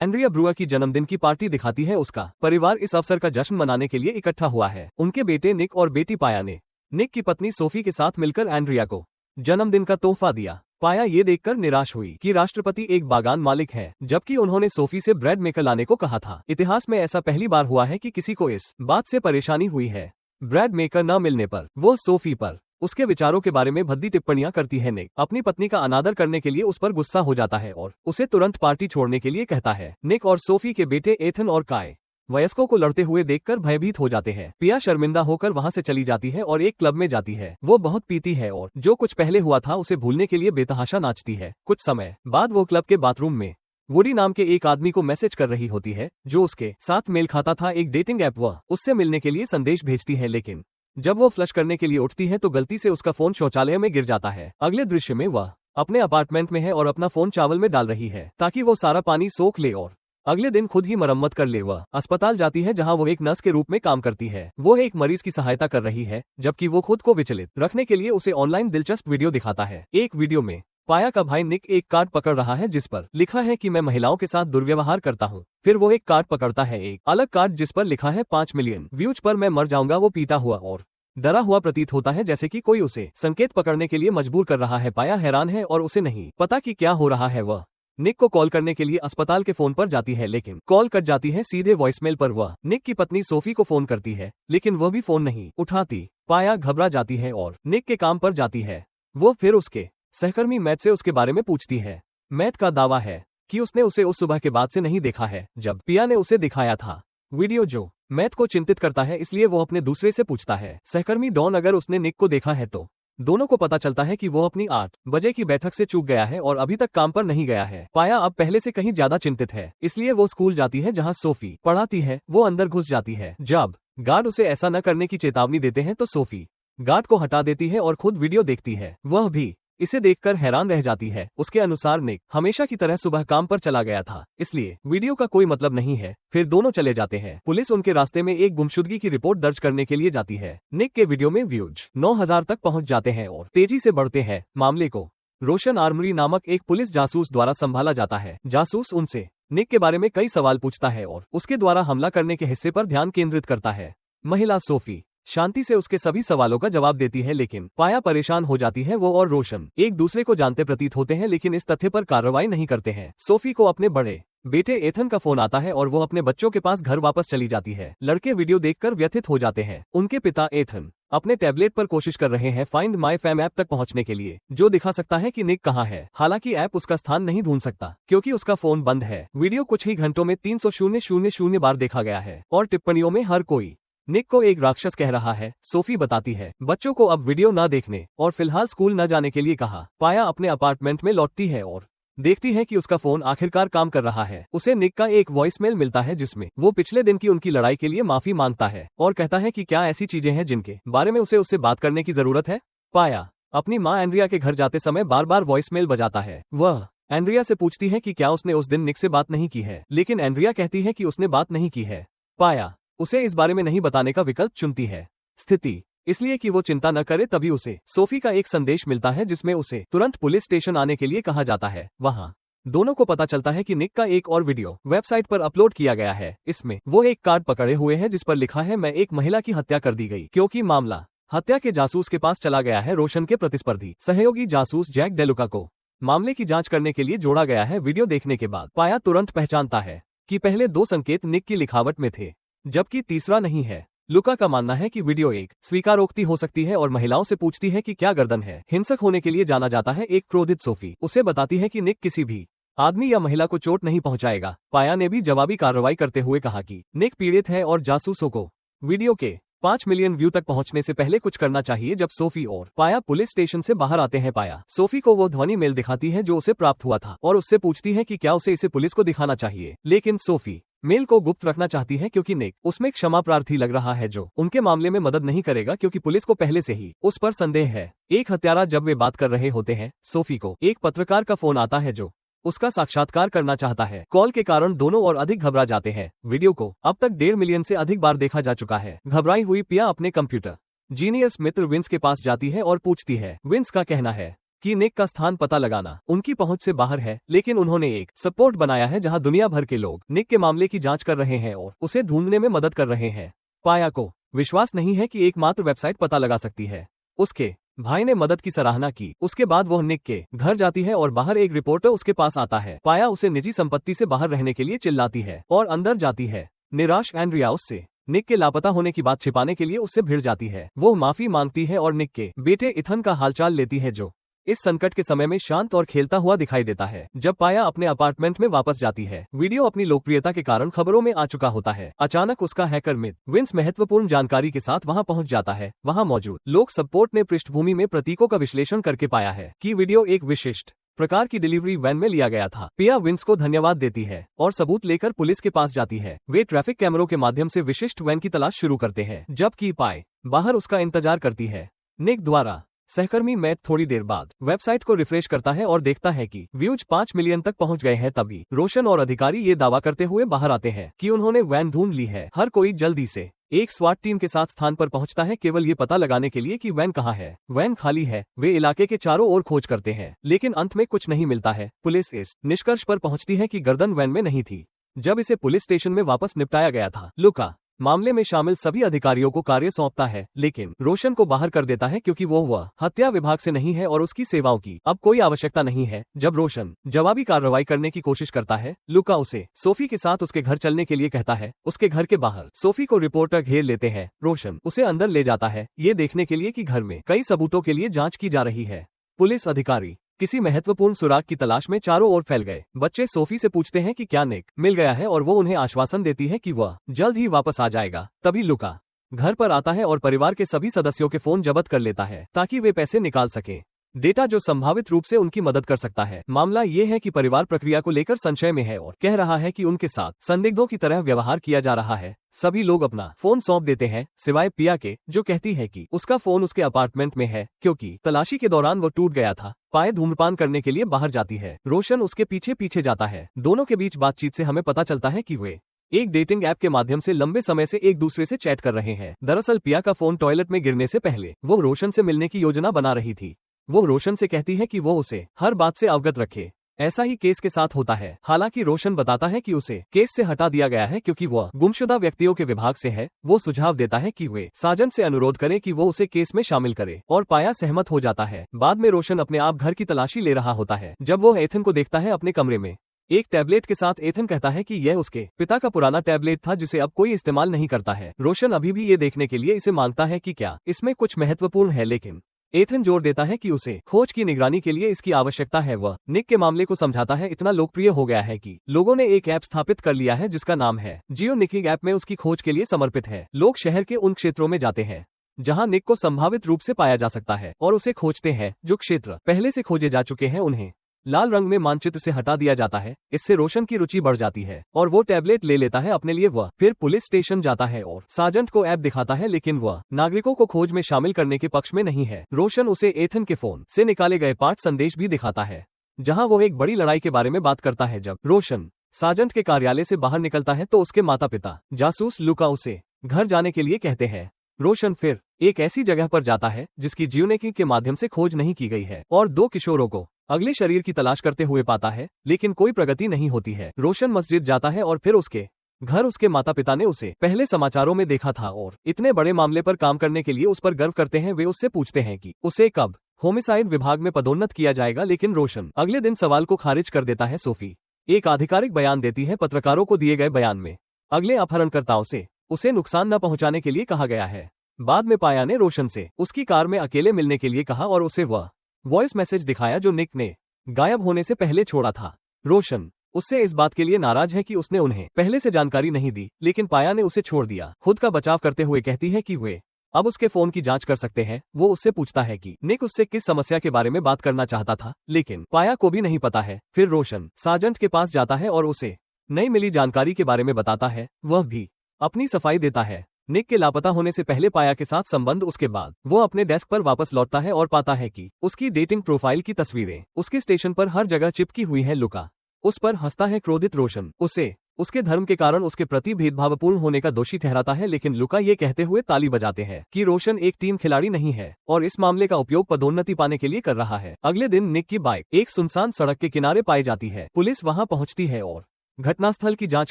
Andrea Breuer की जन्मदिन की पार्टी दिखाती है उसका परिवार इस अवसर का जश्न मनाने के लिए इकट्ठा हुआ है। उनके बेटे निक और बेटी पाया ने निक की पत्नी सोफी के साथ मिलकर एंड्रिया को जन्मदिन का तोहफा दिया। पाया ये देखकर निराश हुई कि राष्ट्रपति एक बागान मालिक है, जबकि उन्होंने सोफी से ब्रेड मेकर लाने को कहा था। इतिहास में ऐसा पहली बार हुआ है कि किसी को इस बात से परेशानी हुई है। ब्रेड मेकर न मिलने पर वो सोफी पर उसके विचारों के बारे में भद्दी टिप्पणियां करती है। निक अपनी पत्नी का अनादर करने के लिए उस पर गुस्सा हो जाता है और उसे तुरंत पार्टी छोड़ने के लिए कहता है। निक और सोफी के बेटे एथन और काय वयस्कों को लड़ते हुए देखकर भयभीत हो जाते हैं। पिया शर्मिंदा होकर वहां से चली जाती है और एक क्लब में जाती है। वो बहुत पीती है और जो कुछ पहले हुआ था उसे भूलने के लिए बेतहाशा नाचती है। कुछ समय बाद वो क्लब के बाथरूम में वुडी नाम के एक आदमी को मैसेज कर रही होती है जो उसके साथ मेल खाता था। एक डेटिंग ऐप वह उससे मिलने के लिए संदेश भेजती है, लेकिन जब वो फ्लश करने के लिए उठती है तो गलती से उसका फोन शौचालय में गिर जाता है। अगले दृश्य में वह अपने अपार्टमेंट में है और अपना फोन चावल में डाल रही है ताकि वो सारा पानी सोख ले और अगले दिन खुद ही मरम्मत कर ले। वह अस्पताल जाती है जहां वो एक नर्स के रूप में काम करती है। वो एक मरीज की सहायता कर रही है, जबकि वो खुद को विचलित रखने के लिए उसे ऑनलाइन दिलचस्प वीडियो दिखाता है। एक वीडियो में पाया का भाई निक एक कार्ड पकड़ रहा है जिस पर लिखा है कि मैं महिलाओं के साथ दुर्व्यवहार करता हूँ। फिर वो एक कार्ड पकड़ता है, एक अलग कार्ड जिस पर लिखा है 5 मिलियन व्यूज पर मैं मर जाऊंगा। वो पीटा हुआ और डरा हुआ प्रतीत होता है, जैसे कि कोई उसे संकेत पकड़ने के लिए मजबूर कर रहा है। पाया हैरान है और उसे नहीं पता कि क्या हो रहा है। वह निक को कॉल करने के लिए अस्पताल के फोन पर जाती है, लेकिन कॉल कट जाती है। सीधे वॉइसमेल पर वह निक की पत्नी सोफी को फोन करती है, लेकिन वह भी फोन नहीं उठाती। पाया घबरा जाती है और निक के काम पर जाती है। वो फिर उसके सहकर्मी मैट से उसके बारे में पूछती है। मैट का दावा है कि उसने उसे उस सुबह के बाद से नहीं देखा है जब पिया ने उसे दिखाया था वीडियो, जो मैट को चिंतित करता है। इसलिए वो अपने दूसरे से पूछता है, सहकर्मी डॉन, अगर उसने निक को देखा है तो। दोनों को पता चलता है कि वो अपनी 8 बजे की बैठक से चूक गया है और अभी तक काम पर नहीं गया है। पाया अब पहले से कहीं ज्यादा चिंतित है, इसलिए वो स्कूल जाती है जहां सोफी पढ़ाती है। वो अंदर घुस जाती है। जब गार्ड उसे ऐसा न करने की चेतावनी देते हैं तो सोफी गार्ड को हटा देती है और खुद वीडियो देखती है। वह भी इसे देखकर हैरान रह जाती है। उसके अनुसार निक हमेशा की तरह सुबह काम पर चला गया था, इसलिए वीडियो का कोई मतलब नहीं है। फिर दोनों चले जाते हैं। पुलिस उनके रास्ते में एक गुमशुदगी की रिपोर्ट दर्ज करने के लिए जाती है। निक के वीडियो में व्यूज 9000 तक पहुंच जाते हैं और तेजी से बढ़ते हैं। मामले को रोशन आर्मरी नामक एक पुलिस जासूस द्वारा संभाला जाता है। जासूस उनसे निक के बारे में कई सवाल पूछता है और उसके द्वारा हमला करने के हिस्से पर ध्यान केंद्रित करता है। महिला सोफी शांति से उसके सभी सवालों का जवाब देती है, लेकिन पाया परेशान हो जाती है। वो और रोशन एक दूसरे को जानते प्रतीत होते हैं, लेकिन इस तथ्य पर कार्रवाई नहीं करते हैं। सोफी को अपने बड़े बेटे एथन का फोन आता है और वो अपने बच्चों के पास घर वापस चली जाती है। लड़के वीडियो देखकर व्यथित हो जाते हैं। उनके पिता एथन अपने टैबलेट पर कोशिश कर रहे हैं फाइंड माई फैम ऐप तक पहुंचने के लिए, जो दिखा सकता है कि निक कहाँ है। हालांकि ऐप उसका स्थान नहीं ढूंढ सकता क्योंकि उसका फोन बंद है। वीडियो कुछ ही घंटों में 300,000 बार देखा गया है और टिप्पणियों में हर कोई निक को एक राक्षस कह रहा है। सोफी बताती है बच्चों को अब वीडियो न देखने और फिलहाल स्कूल न जाने के लिए कहा। पाया अपने अपार्टमेंट में लौटती है और देखती है कि उसका फोन आखिरकार काम कर रहा है। उसे निक का एक वॉइसमेल मिलता है जिसमें वो पिछले दिन की उनकी लड़ाई के लिए माफी मांगता है और कहता है कि क्या ऐसी चीजें हैं जिनके बारे में उसे उससे बात करने की जरूरत है। पाया अपनी माँ एंड्रिया के घर जाते समय बार बार वॉइसमेल बजाता है। वह एंड्रिया से पूछती है कि क्या उसने उस दिन निक से बात नहीं की है, लेकिन एंड्रिया कहती है कि उसने बात नहीं की है। पाया उसे इस बारे में नहीं बताने का विकल्प चुनती है। स्थिति इसलिए कि वो चिंता न करे। तभी उसे सोफी का एक संदेश मिलता है जिसमें उसे तुरंत पुलिस स्टेशन आने के लिए कहा जाता है। वहां दोनों को पता चलता है कि निक का एक और वीडियो वेबसाइट पर अपलोड किया गया है। इसमें वो एक कार्ड पकड़े हुए है जिस पर लिखा है मैं एक महिला की हत्या कर दी गई। क्योंकि मामला हत्या के जासूस के पास चला गया है, रोशन के प्रतिस्पर्धी सहयोगी जासूस जैक डेलुका को मामले की जांच करने के लिए जोड़ा गया है। वीडियो देखने के बाद पाया तुरंत पहचानता है कि पहले 2 संकेत निक की लिखावट में थे, जबकि तीसरा नहीं है। लुका का मानना है कि वीडियो एक स्वीकारोक्ति हो सकती है और महिलाओं से पूछती है कि क्या गर्दन है। हिंसक होने के लिए जाना जाता है एक क्रोधित सोफी उसे बताती है कि निक किसी भी आदमी या महिला को चोट नहीं पहुंचाएगा। पाया ने भी जवाबी कार्रवाई करते हुए कहा कि निक पीड़ित है और जासूसों को वीडियो के 5 मिलियन व्यू तक पहुंचने से पहले कुछ करना चाहिए। जब सोफी और पाया पुलिस स्टेशन से बाहर आते हैं, पाया सोफी को वो ध्वनि मेल दिखाती है जो उसे प्राप्त हुआ था और उससे पूछती है कि क्या उसे इसे पुलिस को दिखाना चाहिए, लेकिन सोफी मेल को गुप्त रखना चाहती है क्योंकि निक उसमें क्षमा प्रार्थी लग रहा है जो उनके मामले में मदद नहीं करेगा क्योंकि पुलिस को पहले से ही उस पर संदेह है। एक हत्यारा जब वे बात कर रहे होते हैं, सोफी को एक पत्रकार का फोन आता है जो उसका साक्षात्कार करना चाहता है। कॉल के कारण दोनों और अधिक घबरा जाते हैं। वीडियो को अब तक 1.5 मिलियन से अधिक बार देखा जा चुका है। घबराई हुई पिया अपने कंप्यूटर जीनियस मित्र विंस के पास जाती है और पूछती है। विंस का कहना है कि निक का स्थान पता लगाना उनकी पहुंच से बाहर है, लेकिन उन्होंने एक सपोर्ट बनाया है जहां दुनिया भर के लोग निक के मामले की जांच कर रहे हैं और उसे ढूंढने में मदद कर रहे हैं। पाया को विश्वास नहीं है कि एकमात्र वेबसाइट पता लगा सकती है। उसके भाई ने मदद की सराहना की। उसके बाद वह निक के घर जाती है और बाहर एक रिपोर्टर उसके पास आता है। पाया उसे निजी संपत्ति से बाहर रहने के लिए चिल्लाती है और अंदर जाती है। निराश एंड्रिया उससे निक के लापता होने की बात छिपाने के लिए उससे भिड़ जाती है। वो माफी मांगती है और निक के बेटे इथन का हालचाल लेती है, जो इस संकट के समय में शांत और खेलता हुआ दिखाई देता है। जब पाया अपने अपार्टमेंट में वापस जाती है, वीडियो अपनी लोकप्रियता के कारण खबरों में आ चुका होता है। अचानक उसका हैकर मित्र विंस महत्वपूर्ण जानकारी के साथ वहां पहुंच जाता है। वहां मौजूद लोक सपोर्ट ने पृष्ठभूमि में प्रतीकों का विश्लेषण करके पाया है कि वीडियो एक विशिष्ट प्रकार की डिलीवरी वैन में लिया गया था। पिया विंस को धन्यवाद देती है और सबूत लेकर पुलिस के पास जाती है। वे ट्रैफिक कैमरों के माध्यम से विशिष्ट वैन की तलाश शुरू करते हैं, जबकि पाए बाहर उसका इंतजार करती है। निक द्वारा सहकर्मी मैट थोड़ी देर बाद वेबसाइट को रिफ्रेश करता है और देखता है कि व्यूज 5 मिलियन तक पहुंच गए हैं। तभी रोशन और अधिकारी ये दावा करते हुए बाहर आते हैं कि उन्होंने वैन ढूंढ ली है। हर कोई जल्दी से एक स्वाट टीम के साथ स्थान पर पहुंचता है, केवल ये पता लगाने के लिए कि वैन कहाँ है। वैन खाली है। वे इलाके के चारों ओर खोज करते हैं, लेकिन अंत में कुछ नहीं मिलता है। पुलिस इस निष्कर्ष पर पहुंचती है कि गर्दन वैन में नहीं थी जब इसे पुलिस स्टेशन में वापस निपटाया गया था। लुका मामले में शामिल सभी अधिकारियों को कार्य सौंपता है, लेकिन रोशन को बाहर कर देता है क्योंकि वह हत्या विभाग से नहीं है और उसकी सेवाओं की अब कोई आवश्यकता नहीं है। जब रोशन जवाबी कार्रवाई करने की कोशिश करता है, लुका उसे सोफी के साथ उसके घर चलने के लिए कहता है। उसके घर के बाहर सोफी को रिपोर्टर घेर लेते हैं। रोशन उसे अंदर ले जाता है, ये देखने के लिए कि घर में कई सबूतों के लिए जांच की जा रही है। पुलिस अधिकारी किसी महत्वपूर्ण सुराग की तलाश में चारों ओर फैल गए। बच्चे सोफी से पूछते हैं कि क्या निक मिल गया है और वो उन्हें आश्वासन देती है कि वह जल्द ही वापस आ जाएगा। तभी लुका घर पर आता है और परिवार के सभी सदस्यों के फोन जब्त कर लेता है ताकि वे पैसे निकाल सके, डेटा जो संभावित रूप से उनकी मदद कर सकता है। मामला ये है कि परिवार प्रक्रिया को लेकर संशय में है और कह रहा है कि उनके साथ संदिग्धों की तरह व्यवहार किया जा रहा है। सभी लोग अपना फोन सौंप देते हैं सिवाय पिया के, जो कहती है कि उसका फोन उसके अपार्टमेंट में है क्योंकि तलाशी के दौरान वो टूट गया था। पाए धूम्रपान करने के लिए बाहर जाती है। रोशन उसके पीछे पीछे जाता है। दोनों के बीच बातचीत से हमें पता चलता है कि वे एक डेटिंग ऐप के माध्यम से लंबे समय से एक दूसरे से चैट कर रहे हैं। दरअसल पिया का फोन टॉयलेट में गिरने से पहले वो रोशन से मिलने की योजना बना रही थी। वो रोशन से कहती है कि वो उसे हर बात से अवगत रखे। ऐसा ही केस के साथ होता है। हालांकि रोशन बताता है कि उसे केस से हटा दिया गया है क्योंकि वह गुमशुदा व्यक्तियों के विभाग से है। वो सुझाव देता है कि वे साजन से अनुरोध करें कि वो उसे केस में शामिल करे और पाया सहमत हो जाता है। बाद में रोशन अपने आप घर की तलाशी ले रहा होता है जब वो एथन को देखता है अपने कमरे में एक टैबलेट के साथ। एथन कहता है कि यह उसके पिता का पुराना टैबलेट था जिसे अब कोई इस्तेमाल नहीं करता है। रोशन अभी भी ये देखने के लिए इसे मांगता है कि क्या इसमें कुछ महत्वपूर्ण है, लेकिन एथन जोर देता है कि उसे खोज की निगरानी के लिए इसकी आवश्यकता है। वह निक के मामले को समझाता है। इतना लोकप्रिय हो गया है कि लोगों ने एक ऐप स्थापित कर लिया है जिसका नाम है जियो निकिंग। ऐप में उसकी खोज के लिए समर्पित है। लोग शहर के उन क्षेत्रों में जाते हैं जहां निक को संभावित रूप से पाया जा सकता है और उसे खोजते हैं। जो क्षेत्र पहले से खोजे जा चुके हैं उन्हें लाल रंग में मानचित्र से हटा दिया जाता है। इससे रोशन की रुचि बढ़ जाती है और वो टैबलेट ले लेता है अपने लिए। वह फिर पुलिस स्टेशन जाता है और सार्जेंट को ऐप दिखाता है, लेकिन वह नागरिकों को खोज में शामिल करने के पक्ष में नहीं है। रोशन उसे एथन के फोन से निकाले गए पाठ संदेश भी दिखाता है जहां वो एक बड़ी लड़ाई के बारे में बात करता है। जब रोशन सार्जेंट के कार्यालय से बाहर निकलता है तो उसके माता पिता जासूस लुका उसे घर जाने के लिए कहते हैं। रोशन फिर एक ऐसी जगह पर जाता है जिसकी जियोनिकिंग के माध्यम से खोज नहीं की गई है और 2 किशोरों को अगले शरीर की तलाश करते हुए पाता है, लेकिन कोई प्रगति नहीं होती है। रोशन मस्जिद जाता है और फिर उसके घर उसके माता पिता ने उसे पहले समाचारों में देखा था और इतने बड़े मामले पर काम करने के लिए उस पर गर्व करते हैं। वे उससे पूछते हैं कि उसे कब होमिसाइड विभाग में पदोन्नत किया जाएगा, लेकिन रोशन अगले दिन सवाल को खारिज कर देता है। सोफी एक आधिकारिक बयान देती है। पत्रकारों को दिए गए बयान में अगले अपहरणकर्ताओं से उसे नुकसान न पहुंचाने के लिए कहा गया है। बाद में पाया ने रोशन से उसकी कार में अकेले मिलने के लिए कहा और उसे वह वॉइस मैसेज दिखाया जो निक ने गायब होने से पहले छोड़ा था। रोशन उससे इस बात के लिए नाराज है कि उसने उन्हें पहले से जानकारी नहीं दी, लेकिन पाया ने उसे छोड़ दिया। खुद का बचाव करते हुए कहती है कि वे अब उसके फोन की जांच कर सकते हैं। वो उससे पूछता है कि निक उससे किस समस्या के बारे में बात करना चाहता था, लेकिन पाया को भी नहीं पता है। फिर रोशन सार्जेंट के पास जाता है और उसे नई मिली जानकारी के बारे में बताता है। वह भी अपनी सफाई देता है। निक के लापता होने से पहले पाया के साथ संबंध। उसके बाद वो अपने डेस्क पर वापस लौटता है और पाता है कि उसकी डेटिंग प्रोफाइल की तस्वीरें उसके स्टेशन पर हर जगह चिपकी हुई हैं। लुका उस पर हंसता है। क्रोधित रोशन उसे उसके धर्म के कारण उसके प्रति भेदभावपूर्ण होने का दोषी ठहराता है, लेकिन लुका ये कहते हुए ताली बजाते हैं कि रोशन एक टीम खिलाड़ी नहीं है और इस मामले का उपयोग पदोन्नति पाने के लिए कर रहा है। अगले दिन निक की बाइक एक सुनसान सड़क के किनारे पाई जाती है। पुलिस वहां पहुंचती है और घटनास्थल की जांच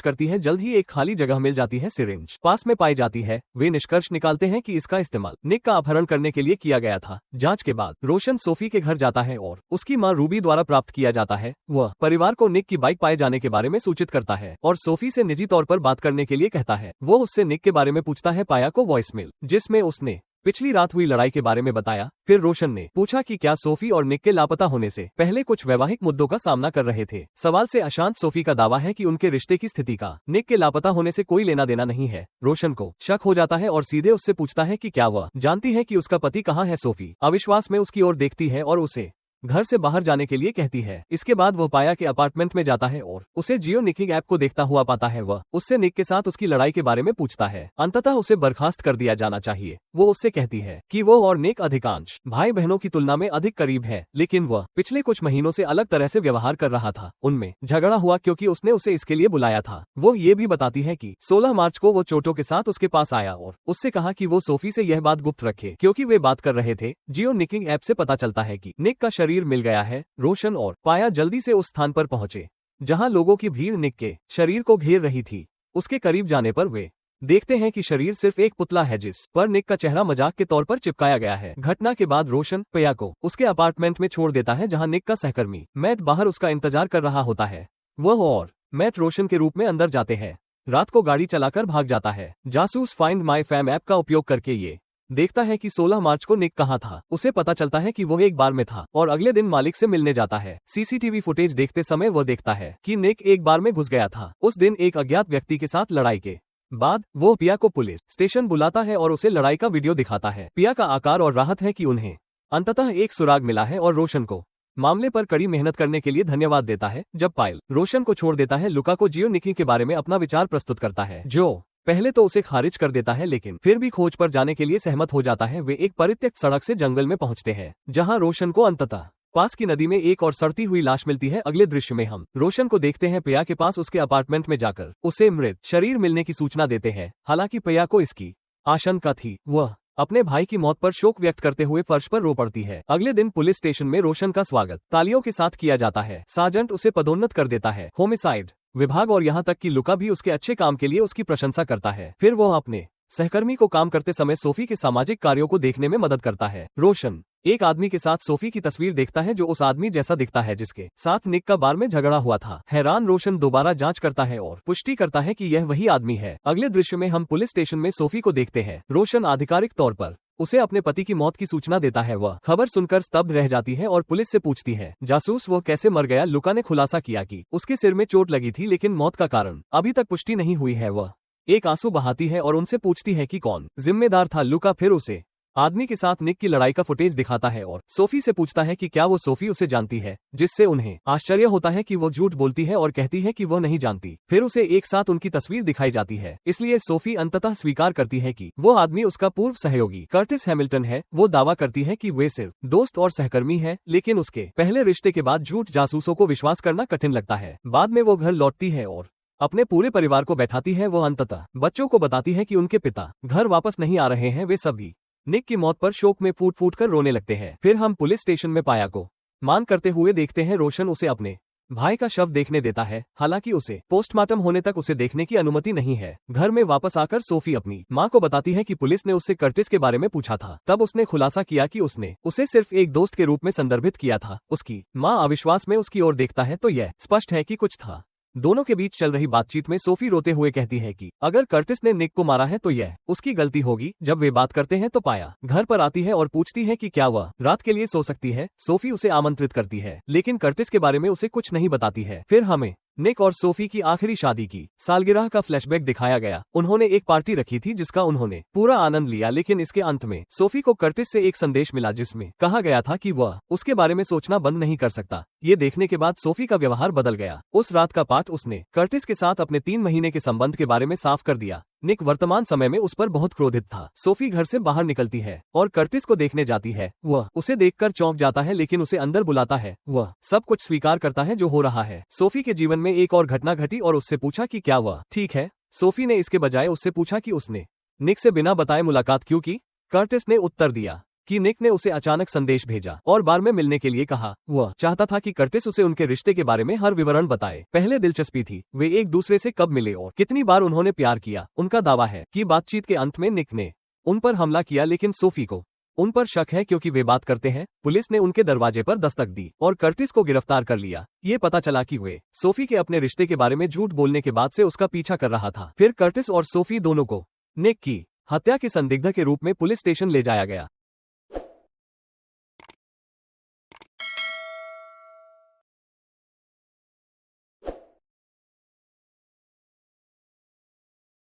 करती है। जल्द ही एक खाली जगह मिल जाती है, सिरिंज पास में पाई जाती है। वे निष्कर्ष निकालते हैं कि इसका इस्तेमाल निक का अपहरण करने के लिए किया गया था। जांच के बाद रोशन सोफी के घर जाता है और उसकी मां रूबी द्वारा प्राप्त किया जाता है। वह परिवार को निक की बाइक पाए जाने के बारे में सूचित करता है और सोफी से निजी तौर पर बात करने के लिए कहता है। वो उससे निक के बारे में पूछता है। पाया को वॉइसमेल जिसमें उसने पिछली रात हुई लड़ाई के बारे में बताया। फिर रोशन ने पूछा कि क्या सोफी और निक के लापता होने से पहले कुछ वैवाहिक मुद्दों का सामना कर रहे थे। सवाल से अशांत सोफी का दावा है कि उनके रिश्ते की स्थिति का निक के लापता होने से कोई लेना देना नहीं है। रोशन को शक हो जाता है और सीधे उससे पूछता है कि क्या वह जानती है कि उसका पति कहाँ है। सोफी अविश्वास में उसकी ओर देखती है और उसे घर से बाहर जाने के लिए कहती है। इसके बाद वह पाया के अपार्टमेंट में जाता है और उसे जियो निकिंग ऐप को देखता हुआ पाता है। वह उससे निक के साथ उसकी लड़ाई के बारे में पूछता है। अंततः उसे बर्खास्त कर दिया जाना चाहिए। वो उससे कहती है कि वो और निक अधिकांश भाई बहनों की तुलना में अधिक करीब है, लेकिन वह पिछले कुछ महीनों से अलग तरह से व्यवहार कर रहा था। उनमें झगड़ा हुआ क्योंकि उसने उसे इसके लिए बुलाया था। वो ये भी बताती है कि 16 मार्च को वो चोटों के साथ उसके पास आया और उससे कहा कि वो सोफी से यह बात गुप्त रखे क्योंकि वे बात कर रहे थे। जियो निकिंग ऐप से पता चलता है कि निक का शरीर मिल गया है। रोशन और पाया जल्दी से उस स्थान पर पहुंचे जहां लोगों की भीड़ निक के शरीर को घेर रही थी। उसके करीब जाने पर वे देखते हैं कि शरीर सिर्फ एक पुतला है जिस पर निक का चेहरा मजाक के तौर पर चिपकाया गया है। घटना के बाद रोशन पाया को उसके अपार्टमेंट में छोड़ देता है जहां निक का सहकर्मी मैट बाहर उसका इंतजार कर रहा होता है। वह और मैट रोशन के रूप में अंदर जाते हैं। रात को गाड़ी चलाकर भाग जाता है। जासूस फाइंड माई फैम ऐप का उपयोग करके ये देखता है कि 16 मार्च को निक कहाँ था। उसे पता चलता है कि वो एक बार में था और अगले दिन मालिक से मिलने जाता है। सीसीटीवी फुटेज देखते समय वो देखता है कि निक एक बार में घुस गया था। उस दिन एक अज्ञात व्यक्ति के साथ लड़ाई के बाद वो पिया को पुलिस स्टेशन बुलाता है और उसे लड़ाई का वीडियो दिखाता है। पिया का आकार और राहत है कि उन्हें अंततः एक सुराग मिला है और रोशन को मामले पर कड़ी मेहनत करने के लिए धन्यवाद देता है। जब पायल रोशन को छोड़ देता है, लुका को जियो निकी के बारे में अपना विचार प्रस्तुत करता है, जो पहले तो उसे खारिज कर देता है लेकिन फिर भी खोज पर जाने के लिए सहमत हो जाता है। वे एक परित्यक्त सड़क से जंगल में पहुंचते हैं जहां रोशन को अंततः पास की नदी में एक और सड़ती हुई लाश मिलती है। अगले दृश्य में हम रोशन को देखते हैं पिया के पास उसके अपार्टमेंट में जाकर उसे मृत शरीर मिलने की सूचना देते हैं। हालांकि पिया को इसकी आशंका थी। वह अपने भाई की मौत पर शोक व्यक्त करते हुए फर्श पर रो पड़ती है। अगले दिन पुलिस स्टेशन में रोशन का स्वागत तालियों के साथ किया जाता है। सार्जेंट उसे पदोन्नत कर देता है होमिसाइड विभाग और यहाँ तक कि लुका भी उसके अच्छे काम के लिए उसकी प्रशंसा करता है। फिर वो अपने सहकर्मी को काम करते समय सोफी के सामाजिक कार्यों को देखने में मदद करता है। रोशन एक आदमी के साथ सोफी की तस्वीर देखता है जो उस आदमी जैसा दिखता है जिसके साथ निक का बार में झगड़ा हुआ था। हैरान रोशन दोबारा जांच करता है और पुष्टि करता है कि यह वही आदमी है। अगले दृश्य में हम पुलिस स्टेशन में सोफी को देखते हैं। रोशन आधिकारिक तौर पर उसे अपने पति की मौत की सूचना देता है। वह खबर सुनकर स्तब्ध रह जाती है और पुलिस से पूछती है जासूस वो कैसे मर गया। लुका ने खुलासा किया कि उसके सिर में चोट लगी थी लेकिन मौत का कारण अभी तक पुष्टि नहीं हुई है। वह एक आंसू बहाती है और उनसे पूछती है कि कौन जिम्मेदार था। लुका फिर उसे आदमी के साथ निक की लड़ाई का फुटेज दिखाता है और सोफी से पूछता है कि क्या वो सोफी उसे जानती है, जिससे उन्हें आश्चर्य होता है कि वो झूठ बोलती है और कहती है कि वो नहीं जानती। फिर उसे एक साथ उनकी तस्वीर दिखाई जाती है, इसलिए सोफी अंततः स्वीकार करती है कि वो आदमी उसका पूर्व सहयोगी कर्टिस हैमिल्टन है। वो दावा करती है कि वे सिर्फ दोस्त और सहकर्मी है, लेकिन उसके पहले रिश्ते के बाद झूठ जासूसों को विश्वास करना कठिन लगता है। बाद में वो घर लौटती है और अपने पूरे परिवार को बैठाती है। वो अंततः बच्चों को बताती है कि उनके पिता घर वापस नहीं आ रहे हैं। वे सभी निक की मौत पर शोक में फूट फूट कर रोने लगते हैं। फिर हम पुलिस स्टेशन में पाया को मान करते हुए देखते हैं। रोशन उसे अपने भाई का शव देखने देता है, हालांकि उसे पोस्टमार्टम होने तक उसे देखने की अनुमति नहीं है। घर में वापस आकर सोफी अपनी मां को बताती है कि पुलिस ने उससे कर्टिस के बारे में पूछा था। तब उसने खुलासा किया कि उसने उसे सिर्फ एक दोस्त के रूप में संदर्भित किया था। उसकी मां अविश्वास में उसकी ओर देखता है तो यह स्पष्ट है कि कुछ था। दोनों के बीच चल रही बातचीत में सोफी रोते हुए कहती है कि अगर कर्टिस ने निक को मारा है तो यह उसकी गलती होगी। जब वे बात करते हैं तो पाया घर पर आती है और पूछती है कि क्या वह रात के लिए सो सकती है। सोफी उसे आमंत्रित करती है, लेकिन कर्टिस के बारे में उसे कुछ नहीं बताती है। फिर हमें निक और सोफी की आखिरी शादी की सालगिरह का फ्लैशबैक दिखाया गया। उन्होंने एक पार्टी रखी थी जिसका उन्होंने पूरा आनंद लिया, लेकिन इसके अंत में सोफी को कर्टिस से एक संदेश मिला जिसमें कहा गया था कि वह उसके बारे में सोचना बंद नहीं कर सकता। ये देखने के बाद सोफी का व्यवहार बदल गया। उस रात का पाठ उसने कर्टिस के साथ अपने 3 महीने के संबंध के बारे में साफ कर दिया। निक वर्तमान समय में उस पर बहुत क्रोधित था। सोफी घर से बाहर निकलती है और कर्टिस को देखने जाती है। वह उसे देखकर चौंक जाता है लेकिन उसे अंदर बुलाता है। वह सब कुछ स्वीकार करता है जो हो रहा है। सोफी के जीवन में एक और घटना घटी और उससे पूछा कि क्या वह ठीक है। सोफी ने इसके बजाय उससे पूछा कि उसने निक से बिना बताए मुलाकात क्यों की। कर्टिस ने उत्तर दिया कि निक ने उसे अचानक संदेश भेजा और बार में मिलने के लिए कहा। वह चाहता था कि कर्टिस उसे उनके रिश्ते के बारे में हर विवरण बताए। पहले दिलचस्पी थी वे एक दूसरे से कब मिले और कितनी बार उन्होंने प्यार किया। उनका दावा है कि बातचीत के अंत में निक ने उन पर हमला किया लेकिन सोफी को उन पर शक है क्योंकि वे बात करते हैं। पुलिस ने उनके दरवाजे पर दस्तक दी और कर्टिस को गिरफ्तार कर लिया। ये पता चला कि वे सोफी के अपने रिश्ते के बारे में झूठ बोलने के बाद से उसका पीछा कर रहा था। फिर कर्टिस और सोफी दोनों को निक की हत्या के संदिग्ध के रूप में पुलिस स्टेशन ले जाया गया।